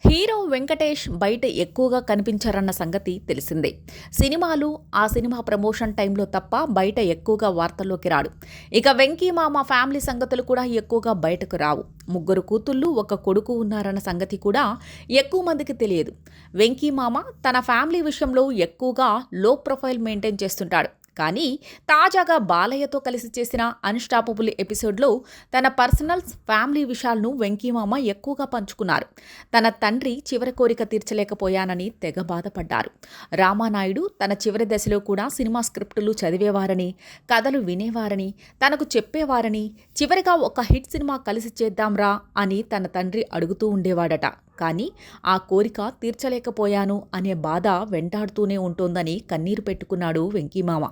Hero Venkatesh బయట ఎక్కువగా కనిపించారన్న సంగతి తెలిసిందే. సినిమాలు, ఆ సినిమా ప్రమోషన్ టైంలో తప్ప బయట ఎక్కువగా వార్తల్లోకి రాడు. ఇక వెంకీ మామ ఫ్యామిలీ సంగతులు కూడా ఎక్కువగా బయటకు రావు. ముగ్గురు కూతుళ్ళు, ఒక కొడుకు ఉన్నారన్న సంగతి కూడా ఎక్కువ మందికి తెలియదు. వెంకీ మామ తన ఫ్యామిలీ విషయంలో ఎక్కువగా లో ప్రొఫైల్ మెయింటైన్ చేస్తుంటాడు. కానీ తాజాగా బాలయ్యతో కలిసి చేసిన అన్‌స్టాపబుల్ ఎపిసోడ్‌లో తన పర్సనల్, ఫ్యామిలీ విషయాలను వెంకీమామ ఎక్కువగా పంచుకున్నారు. తన తండ్రి చివరి కోరిక తీర్చలేకపోయానని తెగ బాధపడ్డారు. రామానాయుడు తన చివరి దశలో కూడా సినిమా స్క్రిప్టులు చదివేవారని, కథలు వినేవారని, తనకు చెప్పేవారని, చివరిగా ఒక హిట్ సినిమా కలిసి చేద్దాంరా అని తన తండ్రి అడుగుతూ ఉండేవాడట. కానీ ఆ కోరిక తీర్చలేకపోయాను అనే బాధ వెంటాడుతూనే ఉంటోందని కన్నీరు పెట్టుకున్నాడు వెంకీమామ.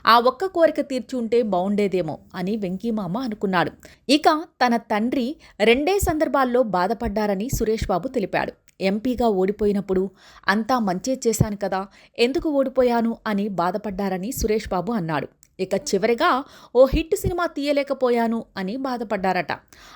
ఆ ఒక్క కోరిక తీర్చి ఉంటే బావుండేదేమో అని వెంకీమామ అనుకున్నాడు. ఇక తన తండ్రి రెండే సందర్భాల్లో బాధపడ్డారని సురేష్ బాబు తెలిపాడు. ఎంపీగా ఓడిపోయినప్పుడు అంతా మంచే చేశాను కదా, ఎందుకు ఓడిపోయాను అని బాధపడ్డారని సురేష్ బాబు అన్నాడు. ఇక చివరిగా ఓ హిట్ సినిమా తీయలేకపోయాను అని బాధపడ్డారట.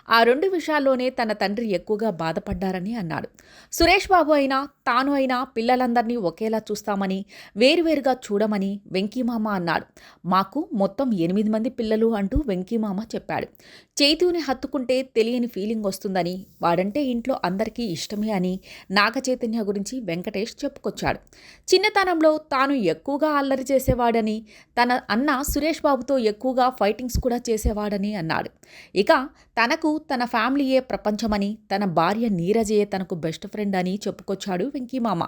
ఆ రెండు విషయాల్లోనే తన తండ్రి ఎక్కువగా బాధపడ్డారని అన్నాడు. సురేష్ బాబు అయినా, తాను అయినా పిల్లలందరినీ ఒకేలా చూస్తామని, వేరువేరుగా చూడమని వెంకీమామ అన్నాడు. మాకు మొత్తం 8 మంది పిల్లలు అంటూ వెంకీమామ చెప్పాడు. చైతూని హత్తుకుంటే తెలియని ఫీలింగ్ వస్తుందని, వాడంటే ఇంట్లో అందరికీ ఇష్టమే అని నాగచైతన్య గురించి వెంకటేష్ చెప్పుకొచ్చాడు. చిన్నతనంలో తాను ఎక్కువగా అల్లరి చేసేవాడని, తన అన్న సురేష్ బాబుతో ఎక్కువగా ఫైటింగ్స్ కూడా చేసేవాడని అన్నాడు. ఇక తనకు తన ఫ్యామిలీయే ప్రపంచమని, తన భార్య నీరజే తనకు బెస్ట్ ఫ్రెండ్ అని చెప్పుకొచ్చాడు వెంకీమామ.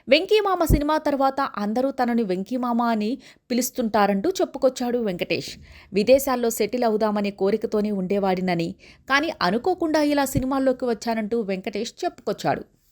వెంకీమామ సినిమా తర్వాత అందరూ తనని వెంకీమామ అని పిలుస్తుంటారంటూ చెప్పుకొచ్చాడు వెంకటేష్. విదేశాల్లో సెటిల్ అవుదామనే కోరికతోనే ఉండేవాడినని, కానీ అనుకోకుండా ఇలా సినిమాల్లోకి వచ్చానంటూ వెంకటేష్ చెప్పుకొచ్చాడు.